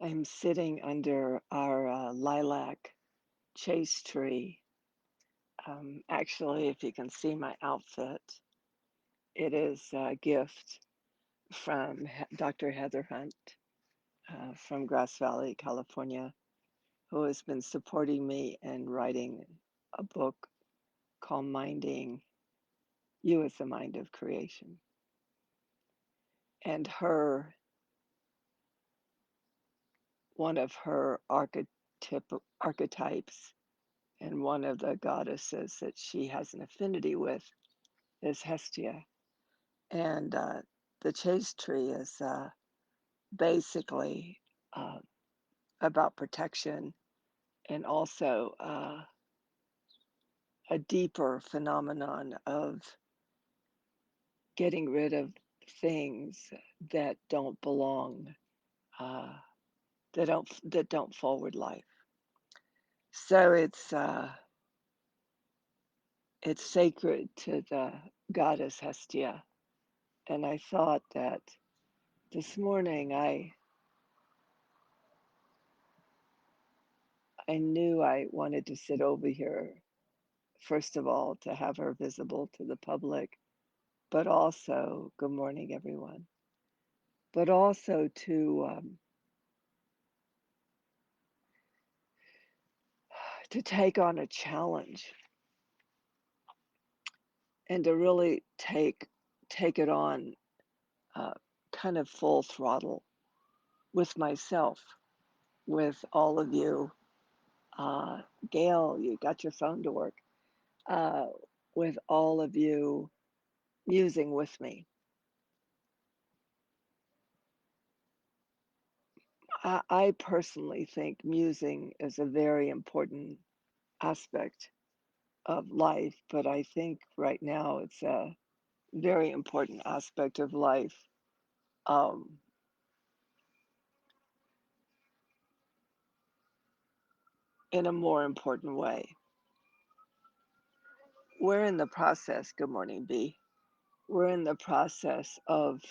I'm sitting under our lilac chaste tree. Actually, if you can see my outfit, it is a gift from Dr. Heather Hunt from Grass Valley, California, who has been supporting me in writing a book called Minding You as the Mind of Creation. And one of her archetypes and one of the goddesses that she has an affinity with is Hestia. And the chaste tree is basically uh, about protection and also a deeper phenomenon of getting rid of things that don't belong, uh, that don't forward life. So it's sacred to the goddess Hestia, and I thought that this morning I knew I wanted to sit over here, first of all, to have her visible to the public, but also, good morning, everyone, but also to take on a challenge and to really take it on uh, kind of full throttle with myself, with all of you. Uh, Gail, you got your phone to work. Uh, with all of you musing with me. I personally think musing is a very important aspect of life, but I think right now it's a very important aspect of life um, in a more important way. We're in the process, good morning, B. We're in the process of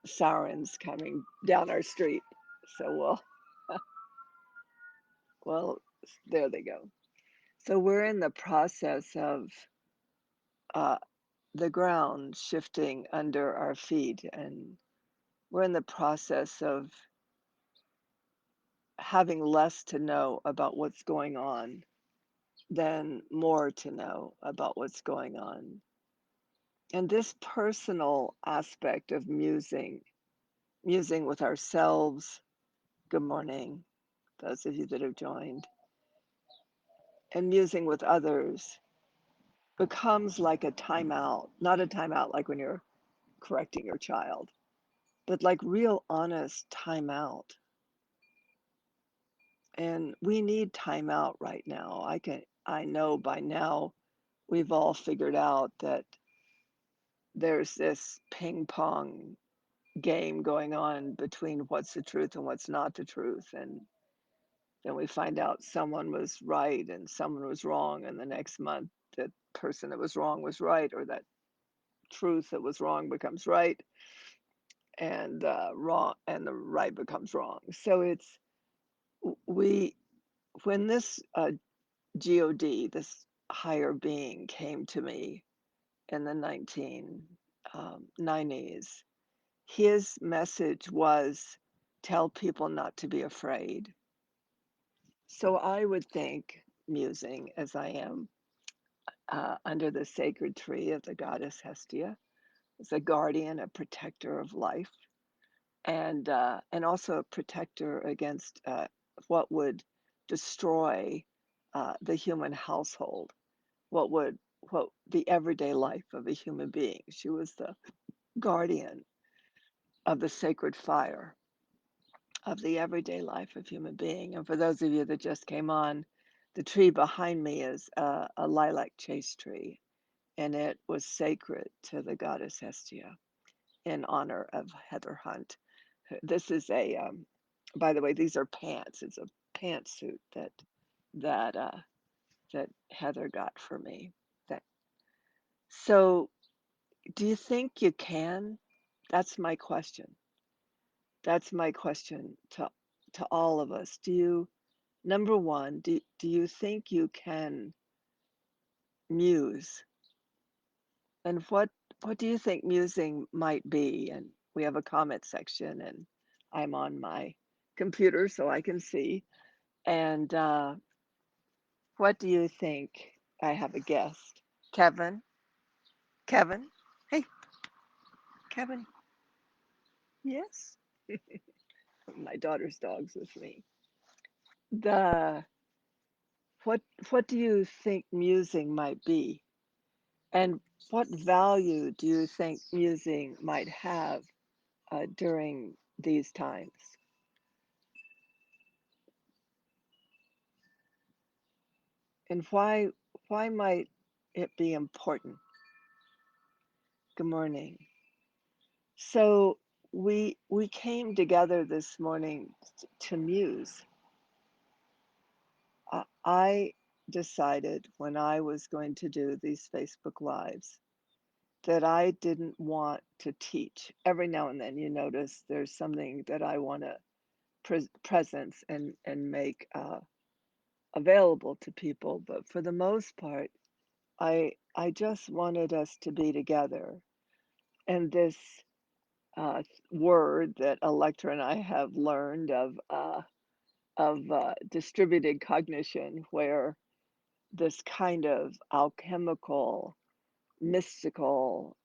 sirens coming down our street. So well, there they go. So we're in the process of uh, the ground shifting under our feet, and we're in the process of having less to know about what's going on than more to know about what's going on. And this personal aspect of musing with ourselves, good morning, those of you that have joined, and musing with others becomes like a timeout, not a timeout like when you're correcting your child, but like real honest timeout. And we need timeout right now. I know by now we've all figured out that there's this ping pong game going on between what's the truth and what's not the truth. And then we find out someone was right and someone was wrong. And the next month, the person that was wrong was right, or that truth that was wrong becomes right, and wrong and the right becomes wrong. So it's we when this God, this higher being, came to me in the 1990s, his message was tell people not to be afraid. So I would think, musing as I am under the sacred tree of the goddess Hestia, as a guardian, a protector of life, and also a protector against what would destroy the human household, what the everyday life of a human being. She was the guardian of the sacred fire of the everyday life of human being. And for those of you that just came on, the tree behind me is a lilac chaste tree, and it was sacred to the goddess Hestia in honor of Heather Hunt. This is by the way, these are pants. It's a pantsuit that uh, that Heather got for me. That so, do you think you can? That's my question. That's my question to all of us. Do you Number 1, do you think you can muse? And what do you think musing might be? And we have a comment section, and I'm on my computer so I can see. And what do you think? I have a guest. Kevin? Kevin? Hey, Kevin. Yes. My daughter's dog's with me. The what what do you think musing might be? And what value do you think musing might have during these times? And why might it be important? Good morning. So we came together this morning to muse. I decided when I was going to do these Facebook Lives that I didn't want to teach. Every now and then you notice there's something that I want to presence and make available to people, but for the most part, I just wanted us to be together. And this word that Electra and I have learned of distributed cognition, where this kind of alchemical, mystical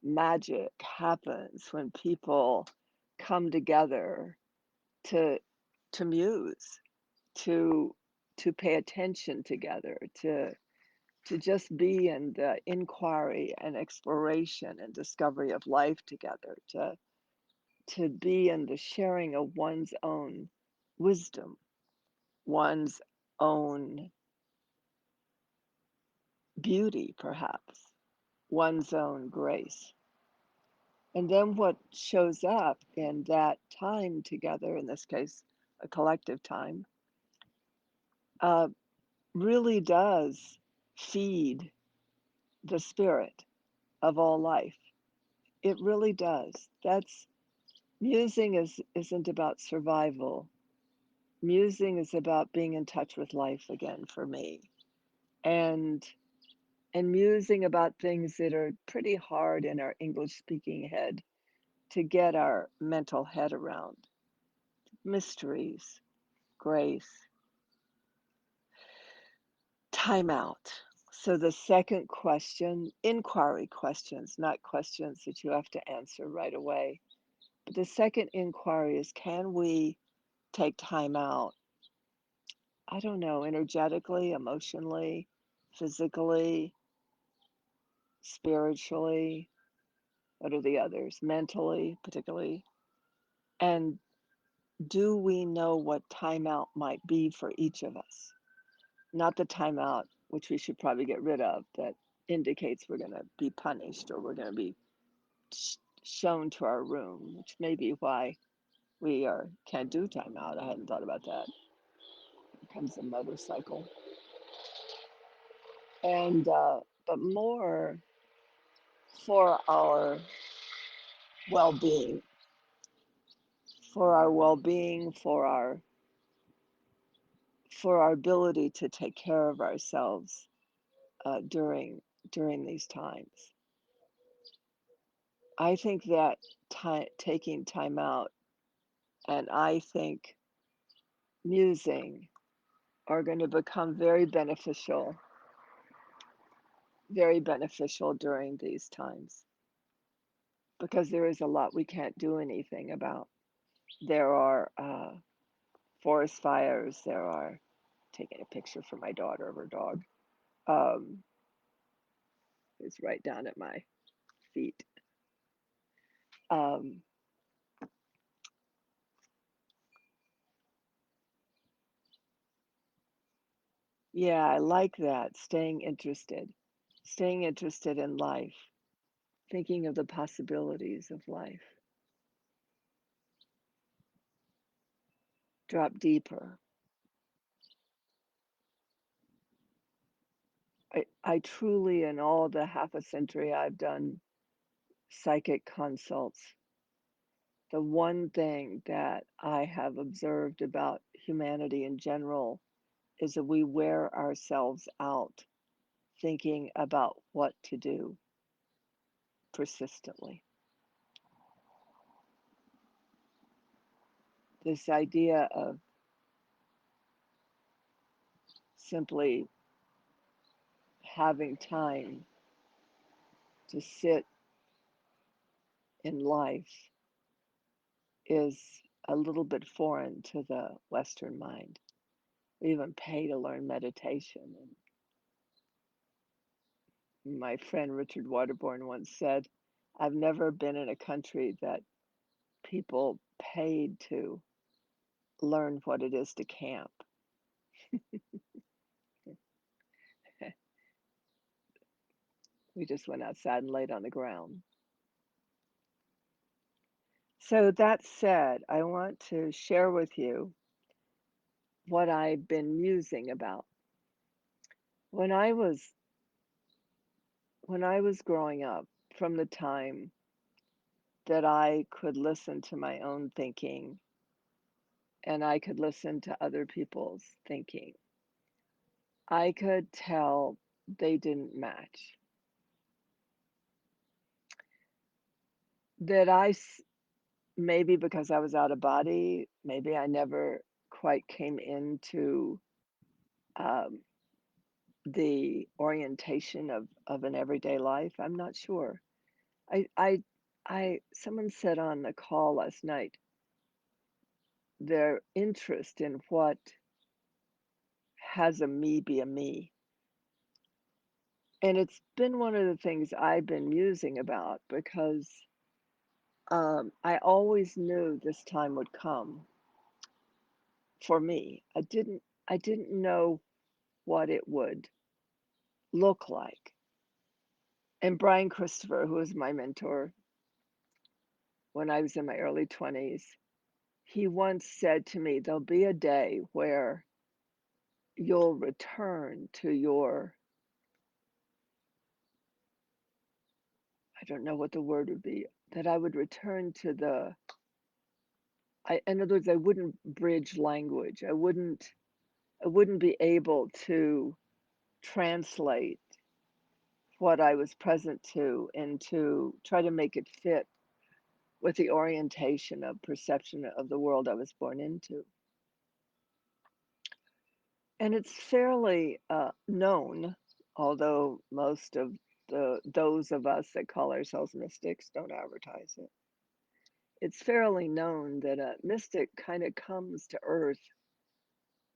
magic happens when people come together to muse, to pay attention together, to just be in the inquiry and exploration and discovery of life together, to be in the sharing of one's own wisdom, one's own beauty, perhaps, one's own grace. And then what shows up in that time together, in this case, a collective time, uh, really does feed the spirit of all life. It really does. That's Musing isn't about survival. Musing is about being in touch with life again for me. And musing about things that are pretty hard in our English speaking head to get our mental head around. Mysteries, grace, time out. So the second question, inquiry questions, not questions that you have to answer right away. But the second inquiry is, can we take time out? I don't know, energetically, emotionally, physically, spiritually, what are the others? Mentally, particularly. And do we know what timeout might be for each of us? Not the timeout, which we should probably get rid of, that indicates we're going to be punished or we're going to be shown to our room, which may be why we can't do timeout. I hadn't thought about that. Here comes a motorcycle. And, but more for our well-being, for our ability to take care of ourselves during these times. I think that taking time out, and I think musing are going to become very beneficial during these times, because there is a lot we can't do anything about. There are forest fires. There are taking a picture for my daughter of her dog. Um, it's right down at my feet. Um, yeah, I like that. Staying interested in life, thinking of the possibilities of life. Drop deeper. I truly, in all the half a century I've done psychic consults, the one thing that I have observed about humanity in general is that we wear ourselves out thinking about what to do persistently. This idea of simply having time to sit in life is a little bit foreign to the Western mind. We even pay to learn meditation. And my friend Richard Waterborn once said, I've never been in a country that people paid to learn what it is to camp. We just went outside and laid on the ground. So, that said, I want to share with you what I've been musing about. When I was when I was growing up, from the time that I could listen to my own thinking and I could listen to other people's thinking, I could tell they didn't match. That maybe because I was out of body, maybe I never quite came into um, the orientation of an everyday life. I'm not sure. I, I, someone said on the call last night their interest in what has a me be a me. And it's been one of the things I've been musing about because I always knew this time would come for me. I didn't know what it would look like. And Brian Christopher, who was my mentor when I was in my early 20s, he once said to me, there'll be a day where you'll return to your, I don't know what the word would be, that I would return to in other words, I wouldn't bridge language. I wouldn't be able to translate what I was present to and to try to make it fit with the orientation of perception of the world I was born into. And it's fairly known, although most of those of us that call ourselves mystics don't advertise it. It's fairly known that a mystic kind of comes to Earth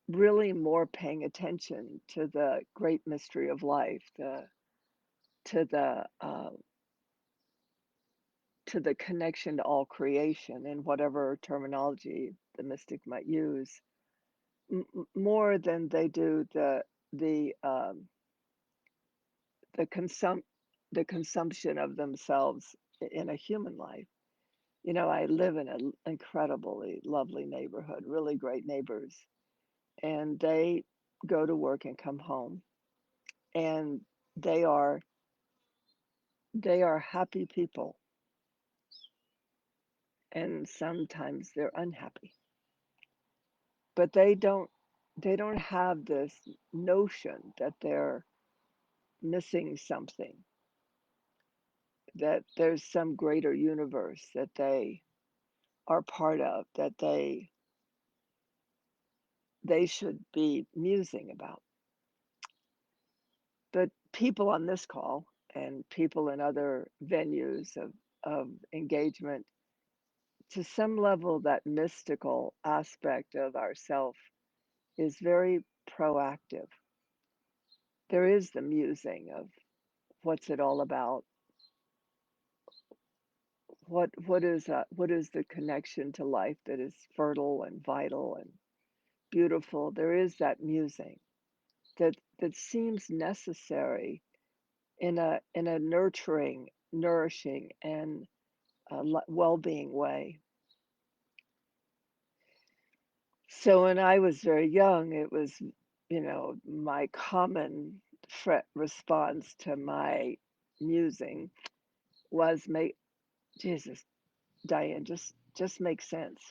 really more paying attention to the great mystery of life, to the uh, to the connection to all creation, and whatever terminology the mystic might use, more than they do the the consum the consumption of themselves in a human life. You know, I live in an incredibly lovely neighborhood, really great neighbors, and they go to work and come home, and they are they are happy people, and sometimes they're unhappy, but they don't have this notion that they're missing something, that there's some greater universe that they are part of, that they should be musing about. But people on this call and people in other venues of engagement, to some level, that mystical aspect of ourself is very proactive. There is the musing of what's it all about? What is the connection to life that is fertile and vital and beautiful? There is that musing that seems necessary in a nurturing, nourishing, and well-being way. So when I was very young, it was, my common response to my musing was, make Jesus, Diane, just just make sense.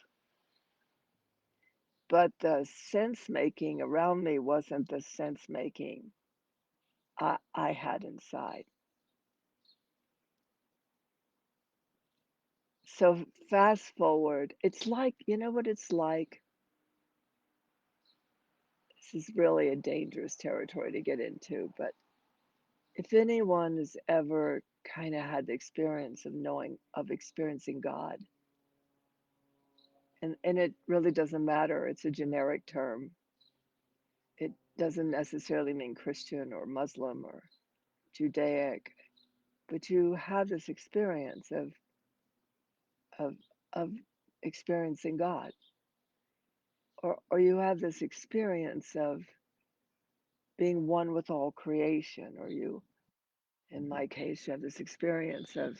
But the sense making around me wasn't the sense making I had inside. So fast forward, it's like, you know what it's like? This is really a dangerous territory to get into, but if anyone has ever kind of had the experience of knowing, of experiencing God, and it really doesn't matter, it's a generic term. It doesn't necessarily mean Christian or Muslim or Judaic, but you have this experience of of experiencing God, or you have this experience of being one with all creation, or you, in my case, you have this experience of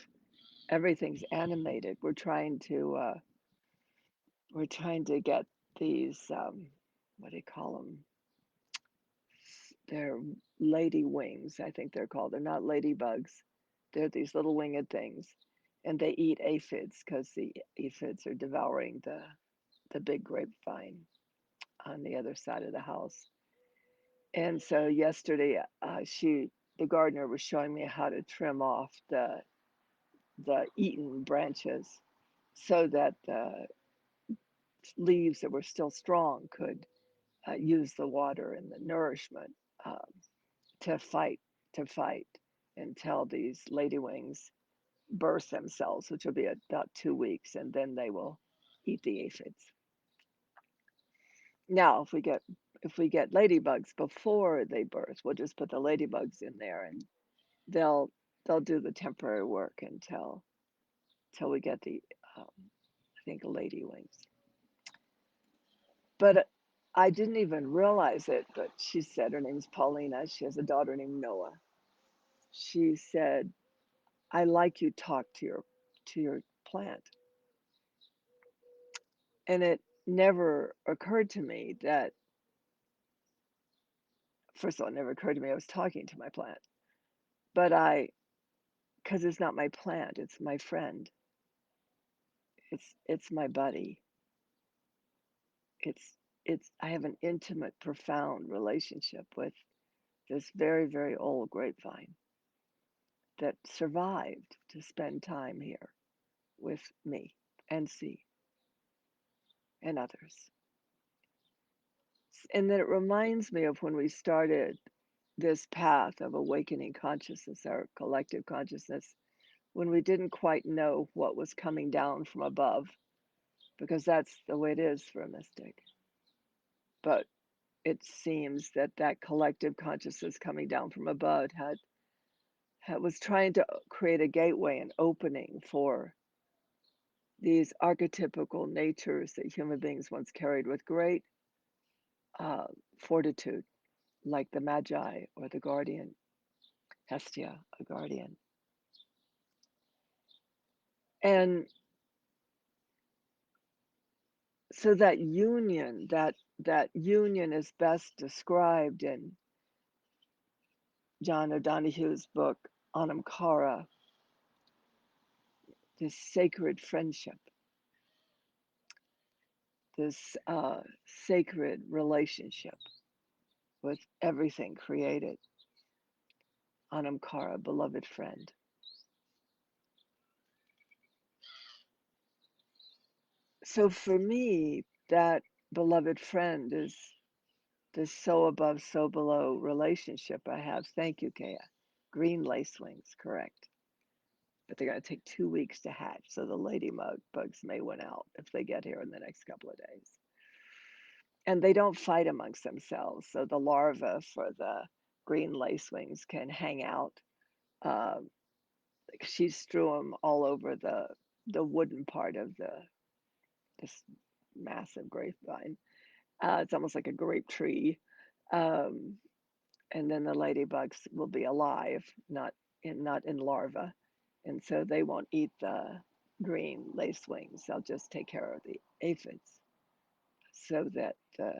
everything's animated. We're trying to get these what do you call them? They're lady wings, I think they're called. They're not ladybugs. They're these little winged things, and they eat aphids because the aphids are devouring the big grapevine on the other side of the house. And so yesterday, the gardener was showing me how to trim off the eaten branches so that the leaves that were still strong could use the water and the nourishment um, to fight until these ladywings burst themselves, which will be about 2 weeks, and then they will eat the aphids. Now, if we get ladybugs before they birth, we'll just put the ladybugs in there, and they'll they'll do the temporary work until we get the I think lady wings. But I didn't even realize it. But she said her name's Paulina. She has a daughter named Noah. She said, "I like you talk to your plant," and it never occurred to me that first of all, it never occurred to me I was talking to my plant, but because it's not my plant, it's my friend, it's my buddy, it's I have an intimate, profound relationship with this very, very old grapevine that survived to spend time here with me and C and others. And then it reminds me of when we started this path of awakening consciousness, our collective consciousness, when we didn't quite know what was coming down from above, because that's the way it is for a mystic. But it seems that that collective consciousness coming down from above was trying to create a gateway and opening for these archetypical natures that human beings once carried with great uh, fortitude, like the Magi or the guardian, Hestia, a guardian. And so that union is best described in John O'Donohue's book, Anamkara, this sacred friendship, this sacred relationship with everything created, Anamkara, beloved friend. So for me, that beloved friend is this so above, so below relationship I have. Thank you, Kaya. Green lacewings, correct. But they're going to take 2 weeks to hatch, so the bugs may win out if they get here in the next couple of days. And they don't fight amongst themselves, so the larvae for the green lacewings can hang out. Um, she strew them all over the wooden part of this massive grapevine. It's almost like a grape tree. Um, and then the ladybugs will be alive, not in larva, and so they won't eat the green lacewings. They'll just take care of the aphids, so that the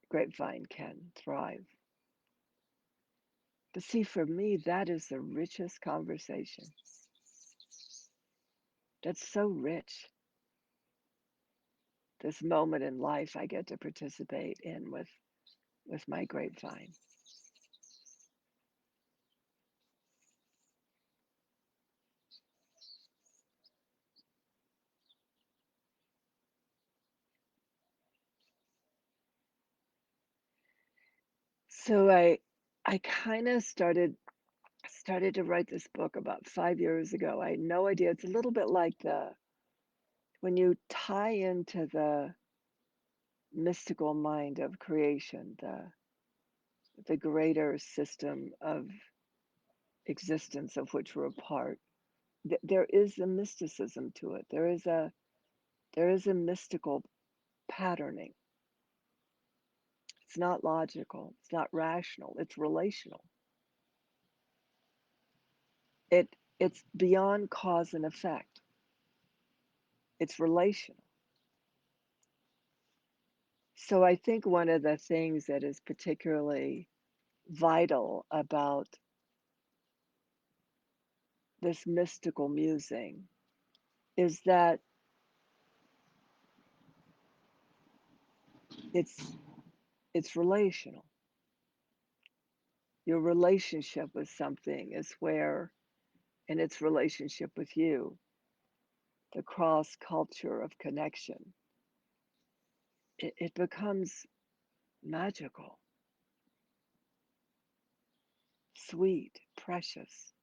grapevine can thrive. But see, for me, that is the richest conversation. That's so rich, this moment in life I get to participate in with my grapevine. So I kind of started to write this book about 5 years ago. I had no idea. It's a little bit like the when you tie into the mystical mind of creation, the greater system of existence of which we're a part. There is a mysticism to it. There is a mystical patterning. It's not logical. It's not rational. It's relational. It's beyond cause and effect. It's relational. So I think one of the things that is particularly vital about this mystical musing is that it's it's relational. Your relationship with something is where, in its relationship with you, the cross culture of connection, it becomes magical, sweet, precious,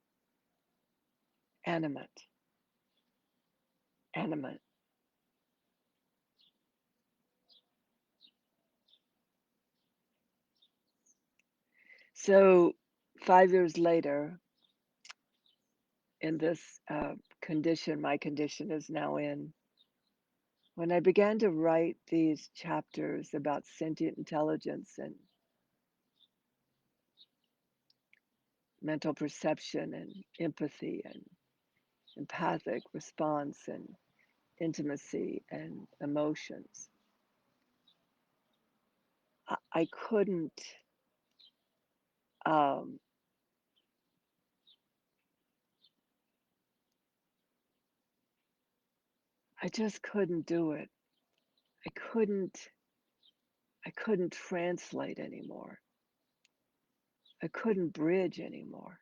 animate, animate. So 5 years later, in this condition, my condition is now in, when I began to write these chapters about sentient intelligence and mental perception and empathy and empathic response and intimacy and emotions, I couldn't, um, I just couldn't do it. I couldn't, I couldn't translate anymore. I couldn't bridge anymore.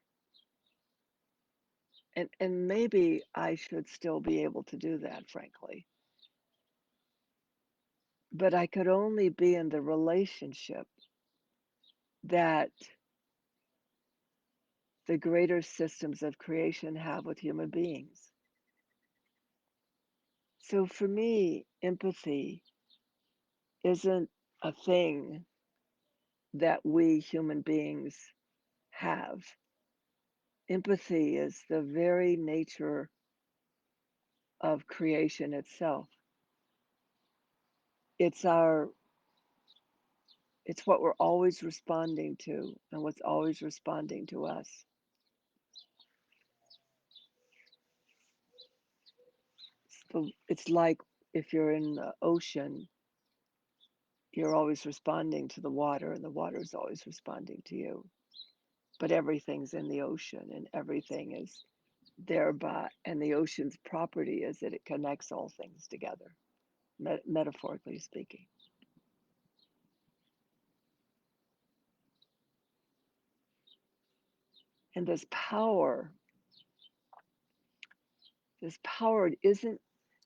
And maybe I should still be able to do that, frankly. But I could only be in the relationship that the greater systems of creation have with human beings. So for me, empathy isn't a thing that we human beings have. Empathy is the very nature of creation itself. It's our it's what we're always responding to and what's always responding to us. It's like if you're in the ocean, you're always responding to the water and the water is always responding to you. But everything's in the ocean and everything is thereby, and the ocean's property is that it connects all things together, metaphorically speaking. And this power isn't,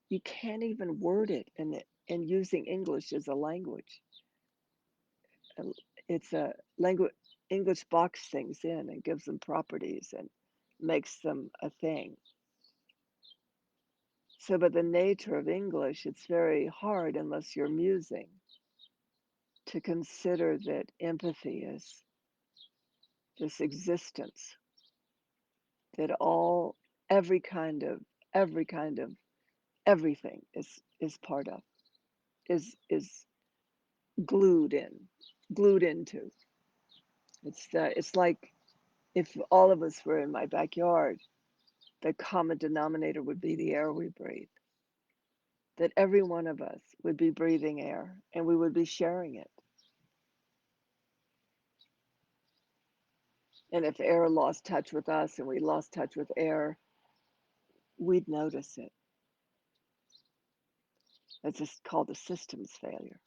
you can't even word it, and using English as a language. It's a language. English box things in and gives them properties and makes them a thing. So, but the nature of English, it's very hard unless you're musing to consider that empathy is this existence that all, every kind of, every kind of everything is part of, is glued in, glued into. It's like if all of us were in my backyard, the common denominator would be the air we breathe. That every one of us would be breathing air and we would be sharing it. And if air lost touch with us and we lost touch with air, we'd notice it. That's just called a systems failure.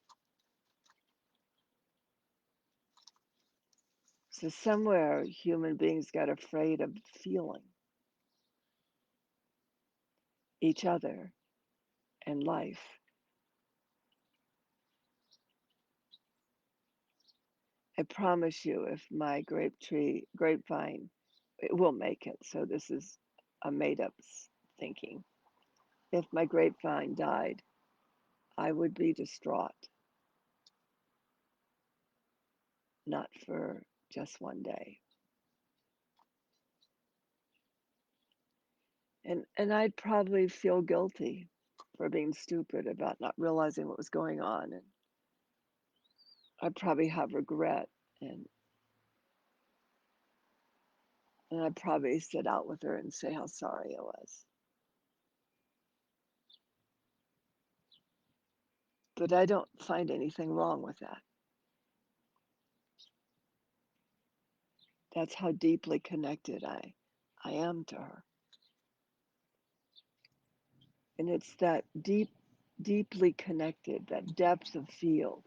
So somewhere human beings got afraid of feeling each other and life. I promise you, if my grapevine, it will make it. So this is a made up thinking. If my grapevine died, I would be distraught, not for just one day. And I'd probably feel guilty for being stupid about not realizing what was going on. And I'd probably have regret and and I'd probably sit out with her and say how sorry I was. But I don't find anything wrong with that. That's how deeply connected I am to her. And it's that deeply connected, that depth of field,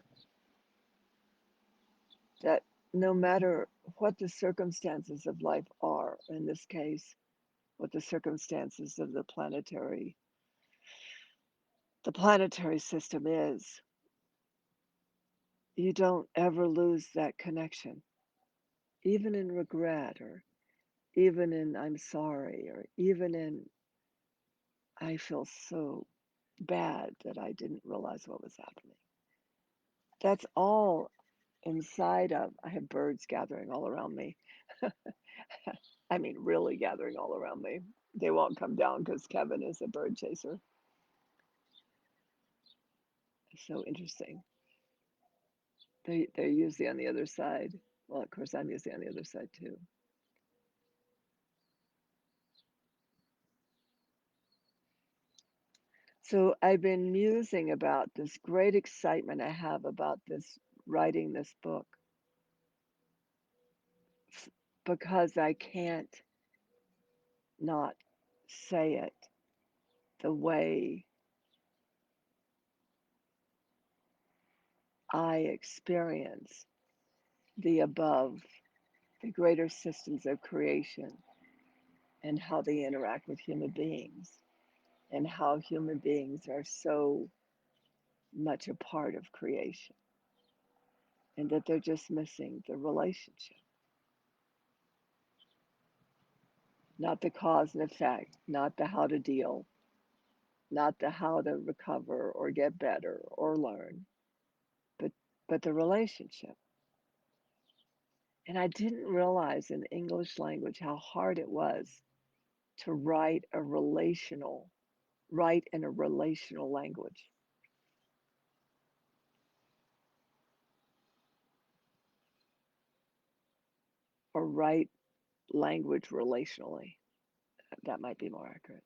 that no matter what the circumstances of life are, in this case, what the circumstances of the planetary system is, you don't ever lose that connection, even in regret, or even in I'm sorry, or even in I feel so bad that I didn't realize what was happening. That's all inside of, I have birds gathering all around me. I mean, really gathering all around me. They won't come down because Kevin is a bird chaser. It's so interesting. They're usually on the other side. Well, of course, I'm usually on the other side too. So I've been musing about this great excitement I have about this writing this book because I can't not say it the way I experience the above, the greater systems of creation, and how they interact with human beings, and how human beings are so much a part of creation, and that they're just missing the relationship, not the cause and effect, not the how to deal, not the how to recover or get better or learn, but the relationship. And I didn't realize in the English language how hard it was to write in a relational language, or write language relationally. That might be more accurate.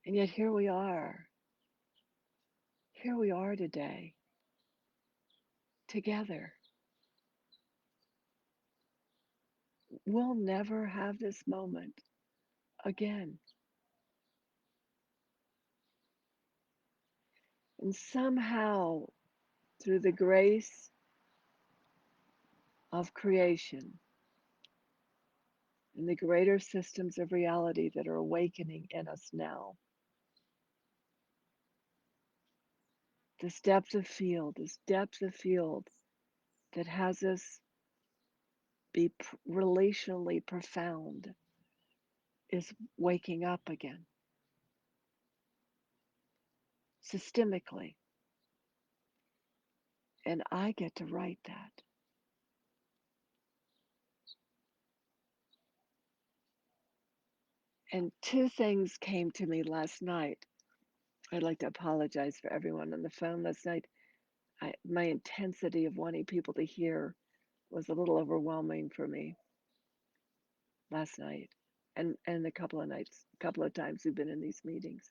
And yet here we are. Here we are today, together. We'll never have this moment again. And somehow, through the grace of creation and the greater systems of reality that are awakening in us now, this depth of field that has us be relationally profound is waking up again, systemically. And I get to write that. And two things came to me last night. I'd like to apologize for everyone on the phone last night. My intensity of wanting people to hear was a little overwhelming for me last night, and a couple of times we've been in these meetings.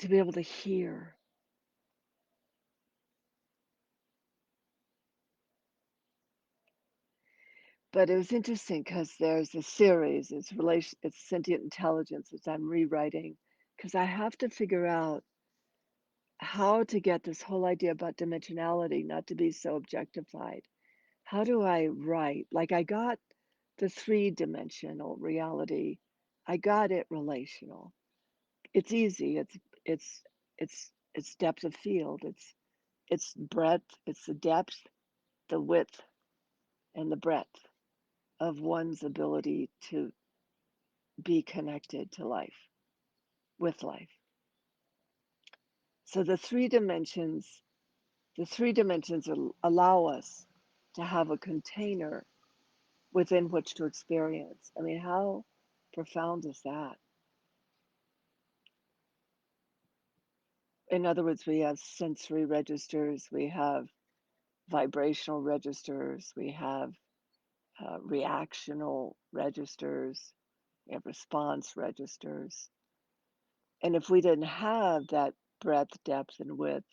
To be able to hear, But it was interesting because there's a series, it's sentient intelligence that I'm rewriting because I have to figure out how to get this whole idea about dimensionality not to be so objectified. How do I write? Like I got the three-dimensional reality. I got it relational. It's easy. It's it's depth of field. It's breadth, it's the depth, the width, and the breadth of one's ability to be connected to life, with life. So the three dimensions allow us to have a container within which to experience. I mean, how profound is that? In other words, we have sensory registers, we have vibrational registers, we have reactional registers, we have response registers. And if we didn't have that breadth, depth, and width,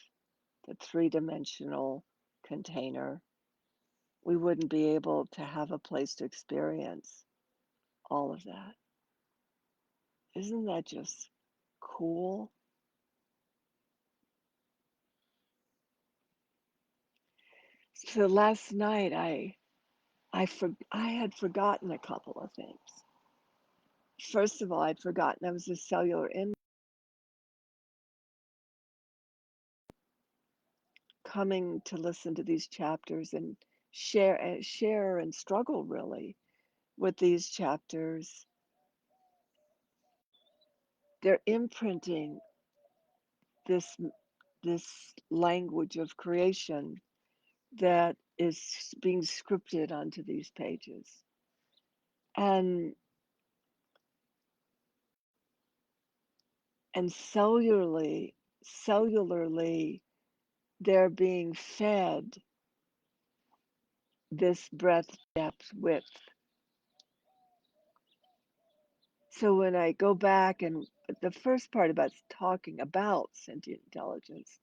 the three-dimensional container, we wouldn't be able to have a place to experience all of that. Isn't that just cool? So last night I had forgotten a couple of things. First of all, I'd forgotten I was a cellular in coming to listen to these chapters and share and struggle really with these chapters. They're imprinting this this language of creation that is being scripted onto these pages. And and cellularly they're being fed this breadth, depth, width. So when I go back and the first part about talking about sentient intelligence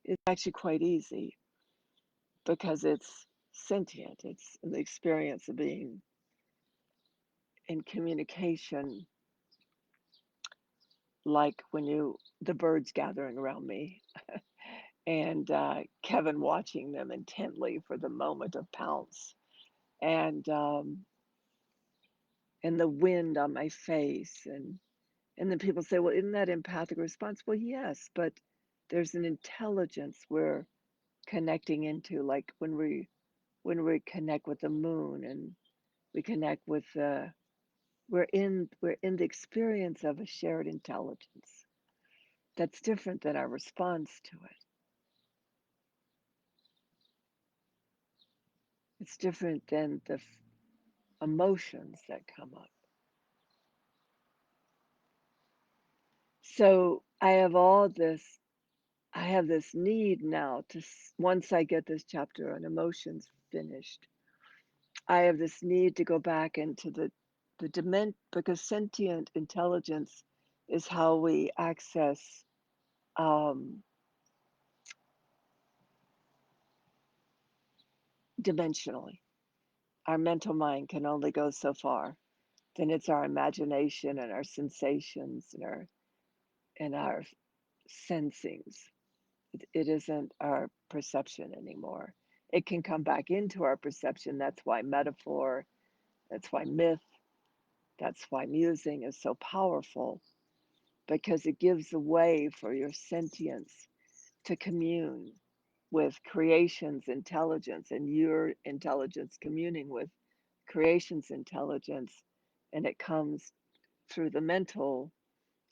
is actually quite easy because it's sentient. It's the experience of being in communication, like when the birds gathering around me and Kevin watching them intently for the moment of pounce, and and the wind on my face, and then people say, well, isn't that empathic response? Well, yes, but there's an intelligence we're connecting into, like when we connect with the moon and we connect with we're in the experience of a shared intelligence that's different than our response to it. It's different than the emotions that come up. So I have this need now once I get this chapter on emotions finished, I have this need to go back into because sentient intelligence is how we access um, dimensionally. Our mental mind can only go so far. Then it's our imagination and our sensations and our sensings. It isn't our perception anymore. It can come back into our perception. That's why metaphor, that's why myth, that's why musing is so powerful because it gives a way for your sentience to commune with creation's intelligence and your intelligence communing with creation's intelligence. And it comes through the mental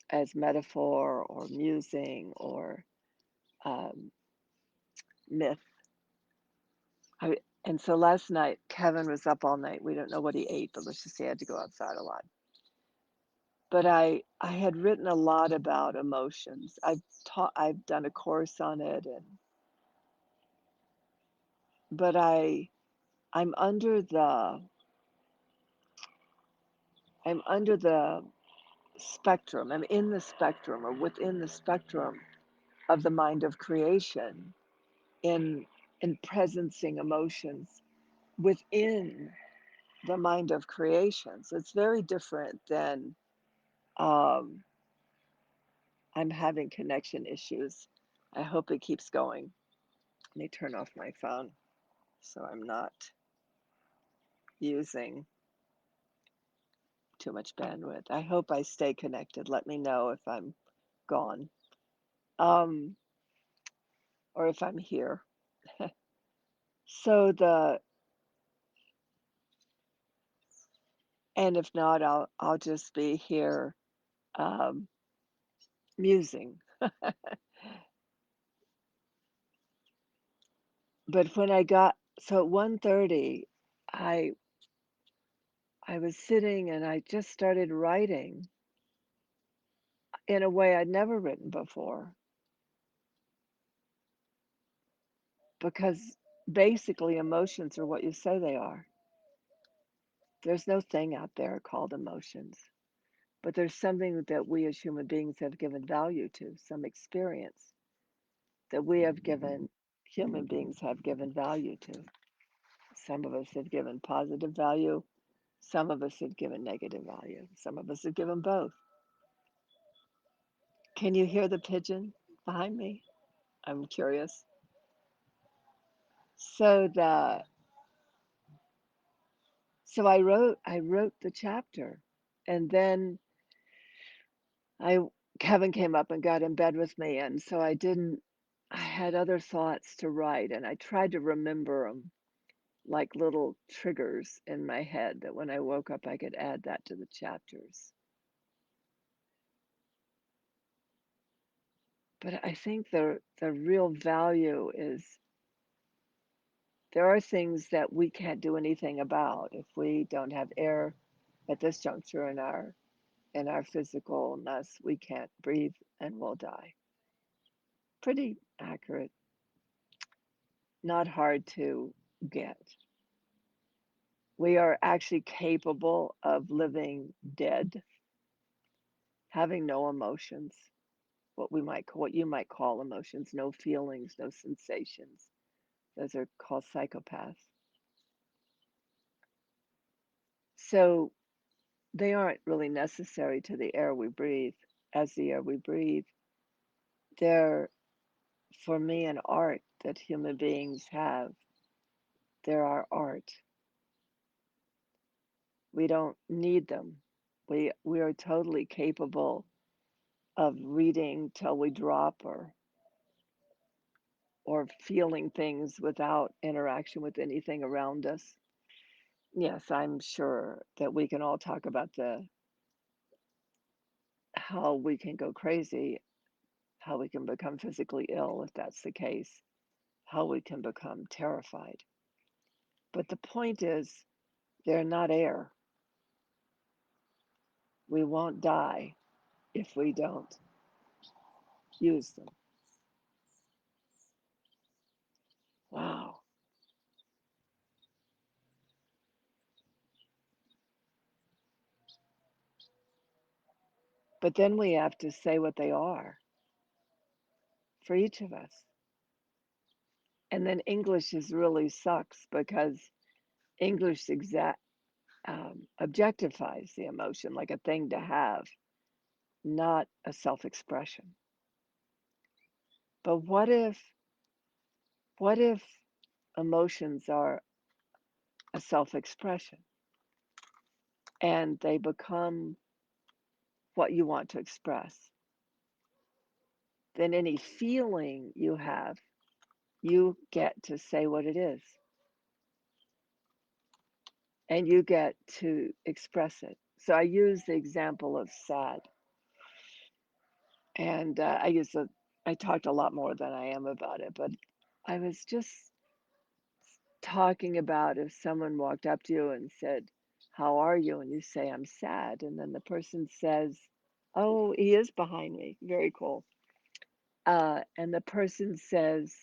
as metaphor or musing or um, myth. And so last night, Kevin was up all night. We don't know what he ate, but let's just say he had to go outside a lot. But I had written a lot about emotions. I've done a course on it, but I'm under the I'm under the spectrum. I'm in the spectrum or within the spectrum of the mind of creation in presencing emotions within the mind of creations. It's very different than um, I'm having connection issues. I hope it keeps going. Let me turn off my phone so I'm not using too much bandwidth. I hope I stay connected. Let me know if I'm gone, um, or if I'm here. So the and if not, I'll just be here um, musing. But when I got so at 1:30, I I was sitting and I just started writing in a way I'd never written before because basically emotions are what you say they are. There's no thing out there called emotions, but there's something that we as human beings have given value to, some experience that we have given, human beings have given value to. Some of us have given positive value, some of us have given negative value, some of us have given both. Can you hear the pigeon behind me? I'm curious. So the so I wrote the chapter and then I Kevin came up and got in bed with me and so I had other thoughts to write and I tried to remember them like little triggers in my head that when I woke up I could add that to the chapters. But I think the real value is there are things that we can't do anything about if we don't have air at this juncture in our physicalness, we can't breathe and we'll die. Pretty accurate, not hard to get. We are actually capable of living dead, having no emotions, what you might call emotions, no feelings, no sensations. Those are called psychopaths. So they aren't really necessary to the air we breathe. As the air we breathe, they're for me an art that human beings have. They're our art. We don't need them. We are totally capable of reading till we drop or feeling things without interaction with anything around us. Yes, I'm sure that we can all talk about the how we can go crazy, how we can become physically ill if that's the case, how we can become terrified. But the point is, they're not air. We won't die if we don't use them. Wow. But then we have to say what they are for each of us. And then English is really sucks because English objectifies the emotion like a thing to have, not a self expression. But what if emotions are a self expression and they become what you want to express? Then any feeling you have, you get to say what it is and you get to express it. So I use the example of sad, and I talked a lot more than I am about it, but I was just talking about if someone walked up to you and said, "How are you?" and you say, "I'm sad," and then the person says, "Oh, he is behind me. Very cool." And the person says,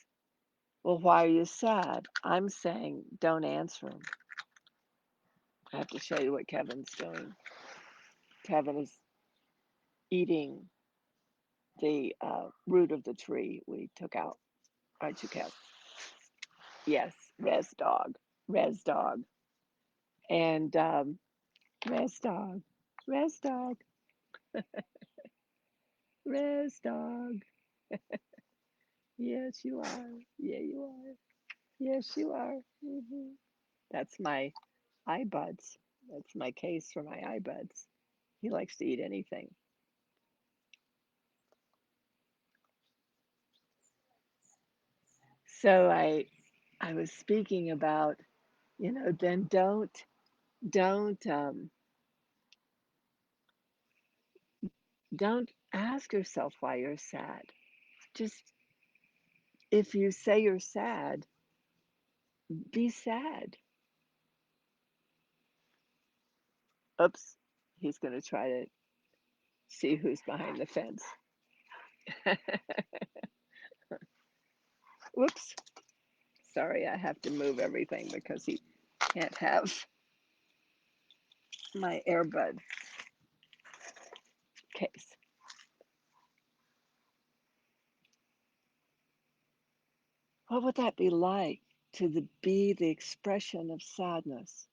"Well, why are you sad?" I'm saying, "Don't answer him." I have to show you what Kevin's doing. Kevin is eating the root of the tree we took out. Aren't you, Kev? Yes, res dog. Res dog. And rest dog, rest dog, rest dog. Yes, you are. Yeah, you are. Yes, you are. That's my iBuds. That's my case for my iBuds. He likes to eat anything. So I was speaking about, then don't don't ask yourself why you're sad. Just if you say you're sad, be sad. Oops, he's going to try to see who's behind the fence. Whoops. Sorry, I have to move everything because he can't have my earbud case. What would that be like be the expression of sadness?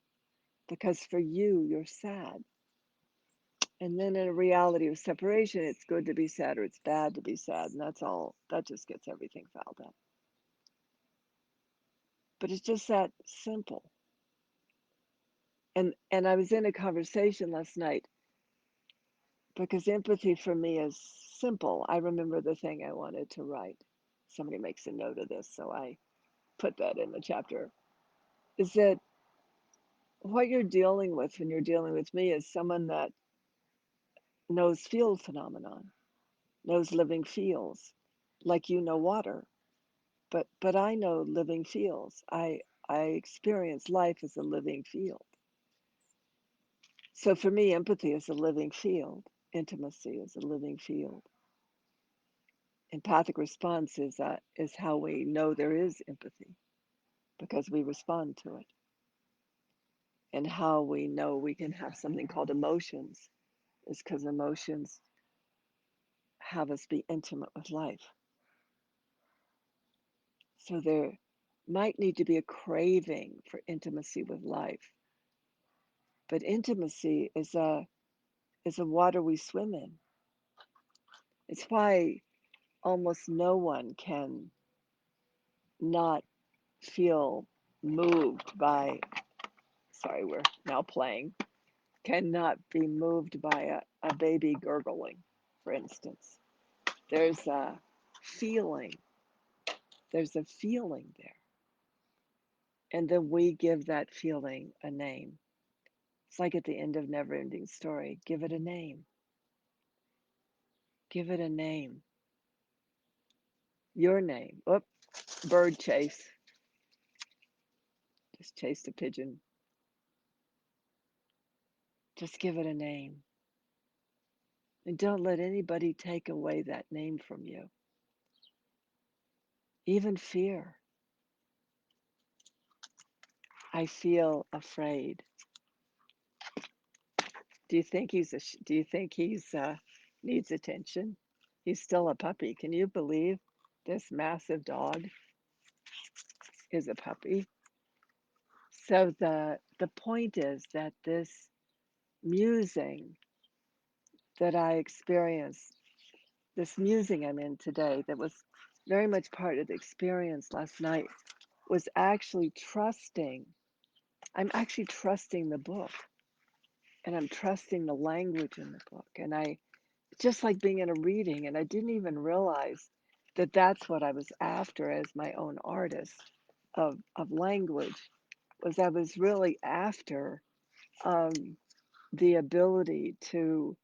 Because for you, you're sad. And then in a reality of separation, it's good to be sad or it's bad to be sad. And that's all, that just gets everything fouled up. But it's just that simple. And I was in a conversation last night because empathy for me is simple. I remember the thing I wanted to write. Somebody makes a note of this, so I put that in the chapter. Is that what you're dealing with when you're dealing with me is someone that knows field phenomenon, knows living fields, like you know water. But I know living fields. I experience life as a living field. So for me, empathy is a living field. Intimacy is a living field. Empathic response is how we know there is empathy because we respond to it, and how we know we can have something called emotions is because emotions have us be intimate with life. So there might need to be a craving for intimacy with life, but intimacy is a water we swim in. It's why almost no one can not feel moved by, sorry, we're now playing, cannot be moved by a baby gurgling, for instance. There's a feeling, there's a feeling there. And then we give that feeling a name. It's like at the end of Never Ending Story, give it a name. Give it a name. Your name. Oop, bird chase. Just chased a pigeon. Just give it a name. And don't let anybody take away that name from you. Even fear. I feel afraid. Do you think he's needs attention? He's still a puppy. Can you believe this massive dog is a puppy? So the point is that this musing that I experienced, this musing I'm in today, that was very much part of the experience last night, was actually trusting. I'm actually trusting the book, and I'm trusting the language in the book. And I, just like being in a reading, and I didn't even realize that that's what I was after as my own artist of language, was I was really after um, the ability to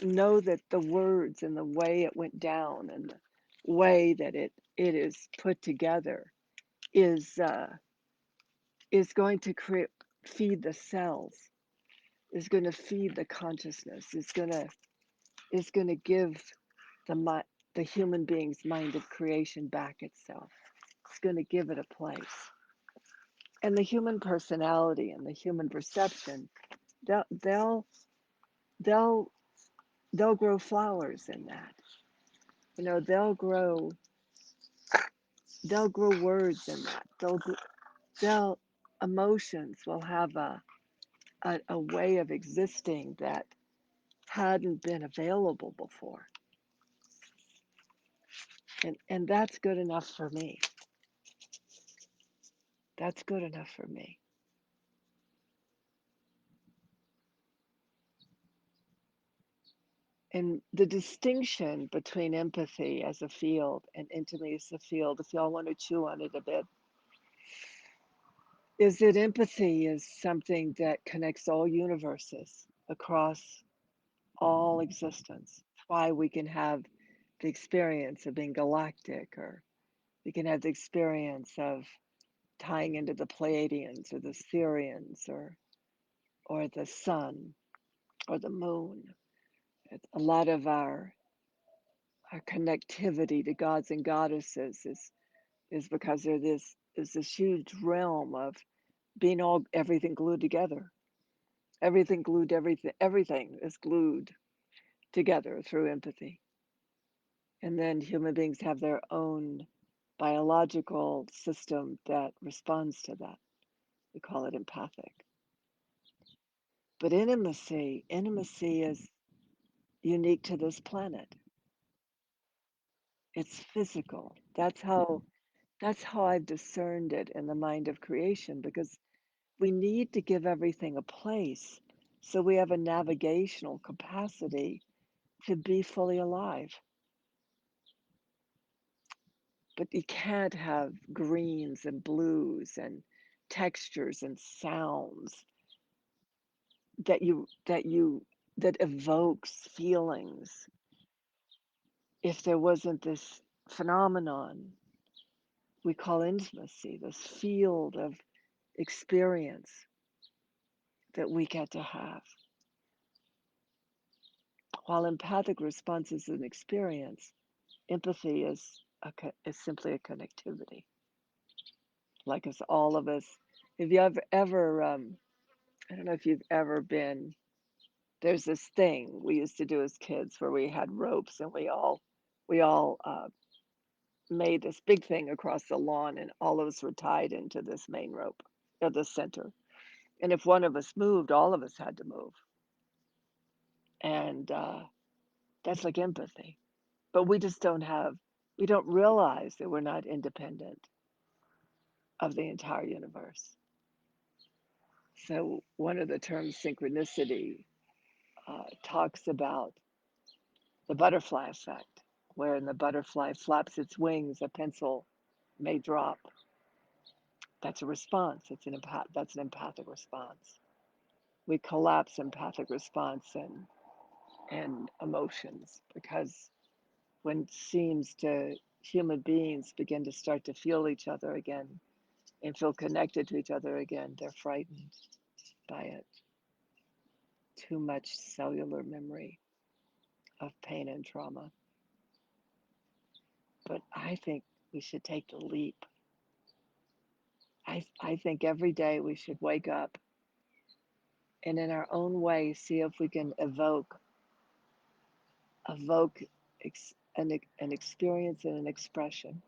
know that the words and the way it went down and the way that it is put together is going to create, feed the cells, is going to feed the consciousness, is going to give the the human being's mind of creation back itself. It's going to give it a place. And the human personality and the human perception, they'll they'll they'll they'll grow flowers in that. They'll grow words in that. They'll emotions will have a way of existing that hadn't been available before. And that's good enough for me. That's good enough for me. And the distinction between empathy as a field and intimacy as a field, if y'all want to chew on it a bit, is that empathy is something that connects all universes across all existence. That's why we can have the experience of being galactic, or we can have the experience of tying into the Pleiadians or the Sirians, or the sun or the moon. A lot of our connectivity to gods and goddesses is because there is this huge realm of being all everything glued together. Everything glued everything is glued together through empathy. And then human beings have their own biological system that responds to that. We call it empathic. But intimacy is unique to this planet. It's physical. That's how I've discerned it in the mind of creation, because we need to give everything a place so we have a navigational capacity to be fully alive. But you can't have greens and blues and textures and sounds that evokes feelings if there wasn't this phenomenon we call intimacy, this field of experience that we get to have. While empathic response is an experience, empathy is simply a connectivity. Like us, all of us. If you ever I don't know if you've ever been. There's this thing we used to do as kids where we had ropes, and we all made this big thing across the lawn, and all of us were tied into this main rope at the center. And if one of us moved, all of us had to move. And that's like empathy. But we don't realize that we're not independent of the entire universe. So one of the terms, synchronicity, talks about the butterfly effect, wherein the butterfly flaps its wings, a pencil may drop. That's a response. That's an empathic response. We collapse empathic response and emotions, because when it seems to human beings begin to start to feel each other again and feel connected to each other again, they're frightened by it. Too much cellular memory of pain and trauma. But I think we should take the leap. I think every day we should wake up and in our own way see if we can evoke an experience and an expression,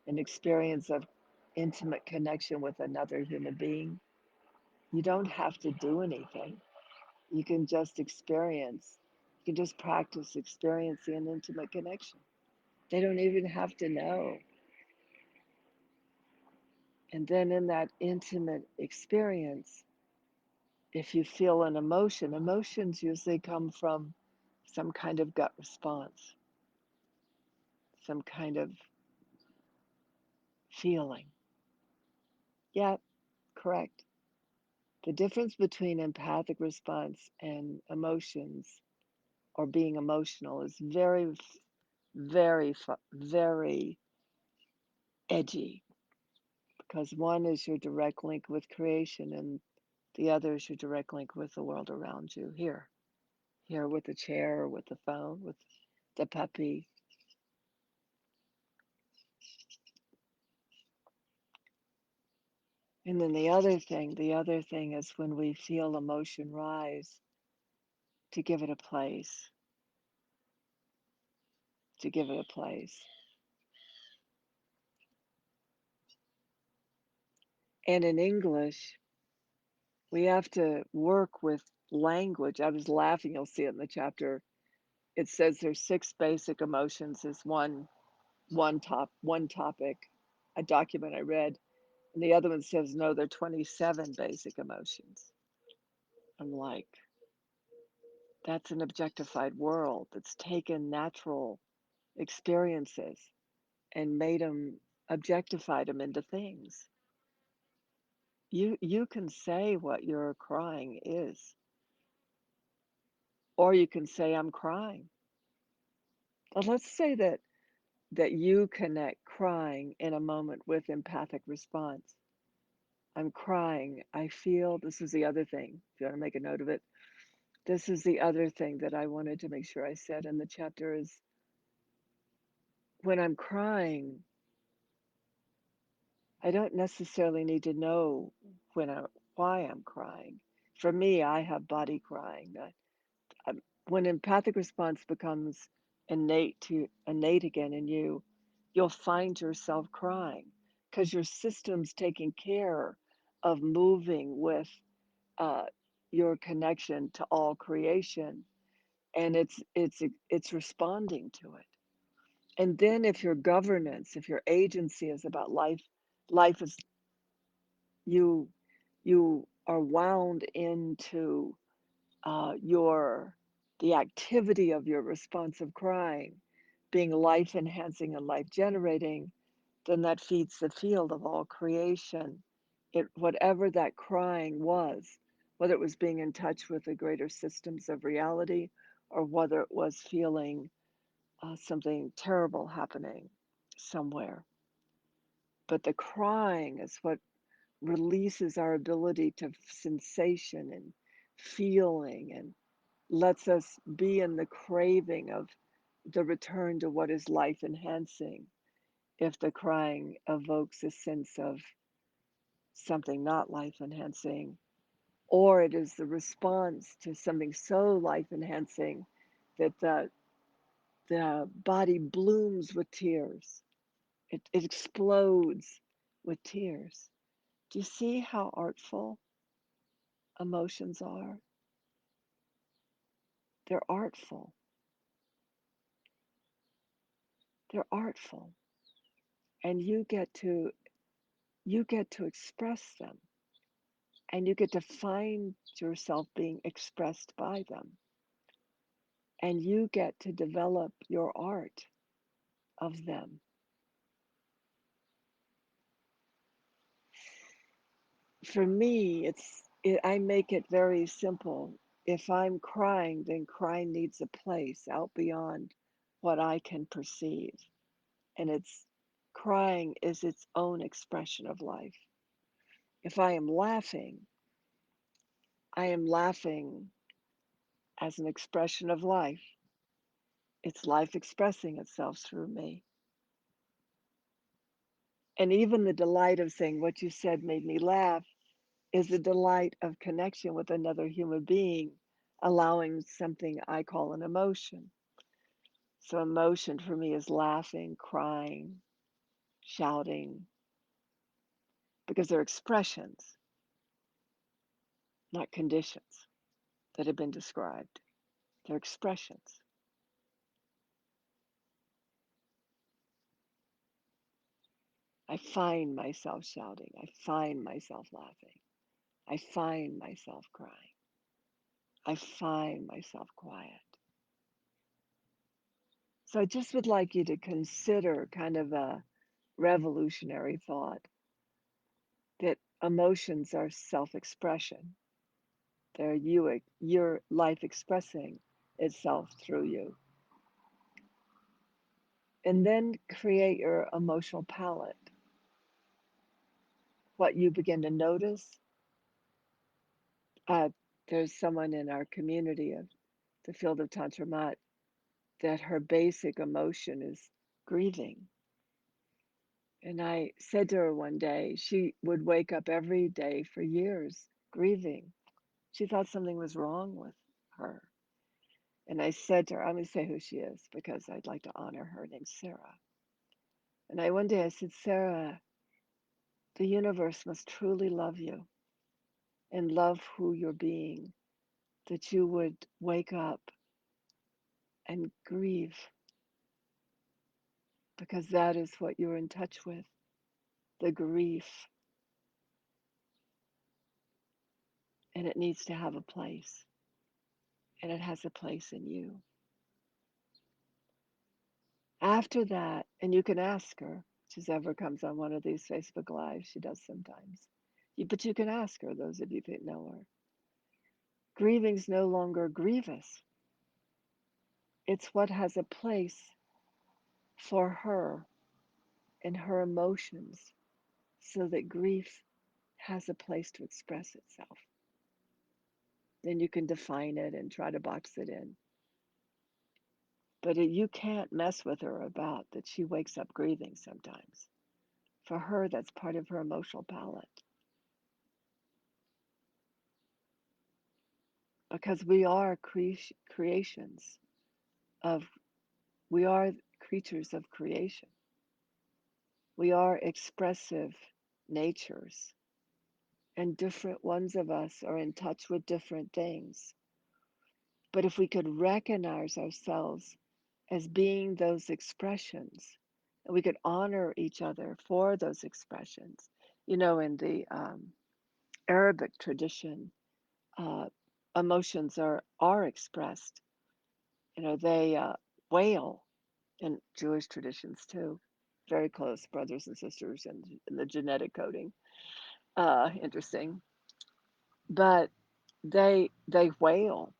an experience of intimate connection with another human being. You don't have to do anything. You can just experience, you can just practice experiencing an intimate connection. They don't even have to know. And then in that intimate experience, if you feel an emotion, emotions usually come from some kind of gut response, some kind of feeling. Yeah, correct. The difference between empathic response and emotions, or being emotional, is very edgy, because one is your direct link with creation, and the other is your direct link with the world around you. Here with the chair, with the phone, with the puppy. And then the other thing is when we feel emotion rise, to give it a place, to give it a place. And in English, we have to work with language. I was laughing, you'll see it in the chapter. It says there's six basic emotions is one topic, a document I read, and the other one says no, there are 27 basic emotions. I'm like, that's an objectified world that's taken natural experiences and made them objectified them into things. You can say what your crying is, or you can say I'm crying. But let's say that you connect crying in a moment with empathic response. I'm crying. I feel this is the other thing. If you want to make a note of it, this is the other thing that I wanted to make sure I said in the chapter is when I'm crying, I don't necessarily need to know why I'm crying. For me, I have body crying. When empathic response becomes innate again in you, you'll find yourself crying because your system's taking care of moving with uh, your connection to all creation, and it's responding to it. And then if your governance, if your agency is about life, life is you you are wound into your the activity of your responsive crying being life enhancing and life generating, then that feeds the field of all creation. It whatever that crying was, whether it was being in touch with the greater systems of reality, or whether it was feeling something terrible happening somewhere. But the crying is what releases our ability to sensation and feeling and lets us be in the craving of the return to what is life enhancing. If the crying evokes a sense of something not life enhancing, or it is the response to something so life enhancing that the body blooms with tears, it explodes with tears. Do you see how artful emotions are? They're artful. They're artful. And you get to express them, and you get to find yourself being expressed by them, and you get to develop your art of them. For me, I make it very simple. If I'm crying, then crying needs a place out beyond what I can perceive, and it's crying is its own expression of life. If I am laughing, I am laughing as an expression of life. It's life expressing itself through me. And even the delight of saying what you said made me laugh is the delight of connection with another human being, allowing something I call an emotion. So, emotion for me is laughing, crying, shouting, because they're expressions, not conditions that have been described. They're expressions. I find myself shouting. I find myself laughing. I find myself crying. I find myself quiet. So I just would like you to consider kind of a revolutionary thought that emotions are self expression. They're your life expressing itself through you. And then create your emotional palette. What you begin to notice. Uh, there's someone in our community of the field of Tantra Mat that her basic emotion is grieving. And I said to her one day, she would wake up every day for years grieving. She thought something was wrong with her. And I said to her, I'm going to say who she is because I'd like to honor her. Her name's Sarah. And one day I said, Sarah, The universe must truly love you and love who you're being, that you would wake up and grieve because that is what you're in touch with, the grief, and it needs to have a place, and it has a place in you. After that, and you can ask her, if she ever comes on one of these Facebook Lives, she does sometimes. But you can ask her, those of you that know her. Grieving's no longer grievous. It's what has a place for her and her emotions so that grief has a place to express itself. Then you can define it and try to box it in. But you can't mess with her about that she wakes up grieving sometimes. For her, that's part of her emotional palette. Because we are creations of, we are creatures of creation. We are expressive natures, and different ones of us are in touch with different things. But if we could recognize ourselves as being those expressions, and we could honor each other for those expressions. In the Arabic tradition, uh, emotions are expressed. They wail in Jewish traditions too. Very close brothers and sisters in the genetic coding. Interesting, but they wail.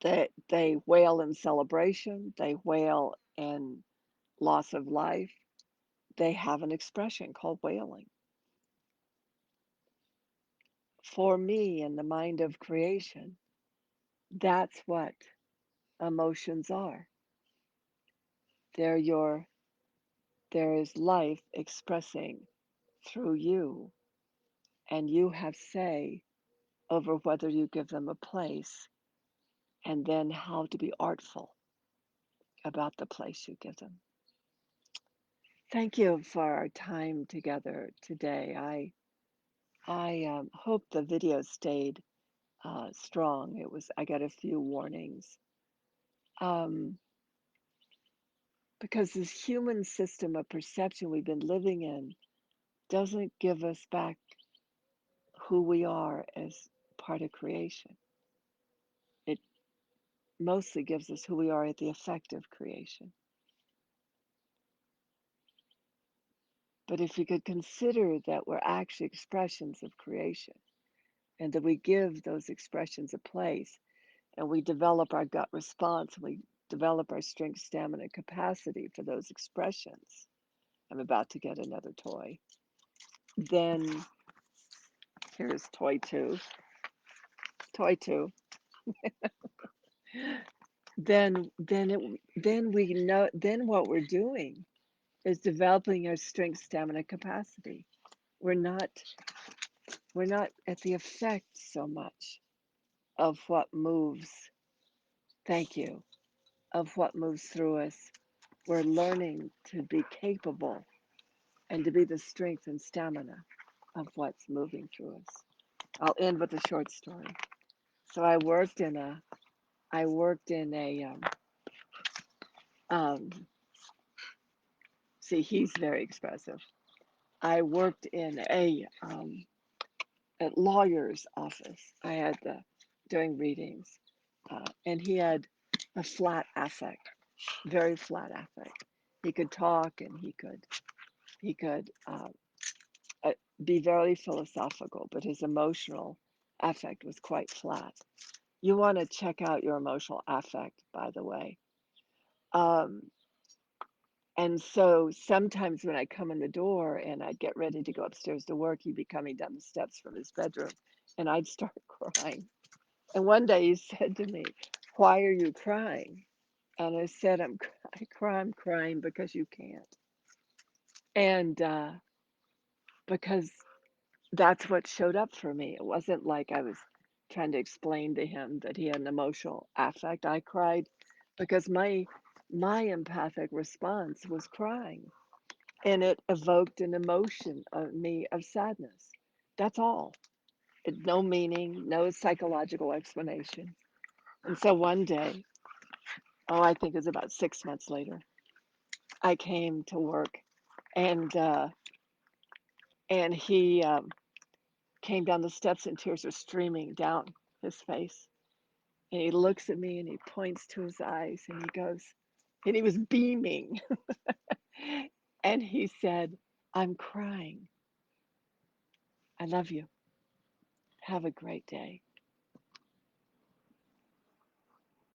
They wail in celebration. They wail in loss of life. They have an expression called wailing. For me, in the mind of creation, that's what emotions are. They're your there is life expressing through you, and you have say over whether you give them a place and then how to be artful about the place you give them. Thank you for our time together today. I hope the video stayed strong. I got a few warnings um, because this human system of perception we've been living in doesn't give us back who we are as part of creation. It mostly gives us who we are at the effect of creation. But if we could consider that we're actually expressions of creation and that we give those expressions a place and we develop our gut response, and we develop our strength, stamina, capacity for those expressions. I'm about to get another toy. Then here's toy two. Toy two. Then we know. Then what we're doing is developing our strength, stamina, capacity. We're not we're not at the effect so much of what moves. Thank you. Of what moves through us. We're learning to be capable and to be the strength and stamina of what's moving through us. I'll end with a short story. So I worked in a um, see, he's very expressive. I worked in a lawyer's office. I had doing readings, and he had a flat affect, very flat affect. He could talk, and he could uh, be very philosophical, but his emotional affect was quite flat. You want to check out your emotional affect, by the way. Um, and so sometimes when I come in the door and I'd get ready to go upstairs to work, he'd be coming down the steps from his bedroom and I'd start crying. And one day he said to me, "Why are you crying?" And I said, I'm crying because you can't. And because that's what showed up for me. It wasn't like I was trying to explain to him that he had an emotional affect. I cried because my empathic response was crying. and it evoked an emotion of me of sadness. That's all. No meaning, no psychological explanation. And so one day, oh, I think it was about 6 months later, I came to work, and he came down the steps, and tears were streaming down his face. And he looks at me and he points to his eyes and he goes, and he was beaming, and he said, "I'm crying. I love you. Have a great day."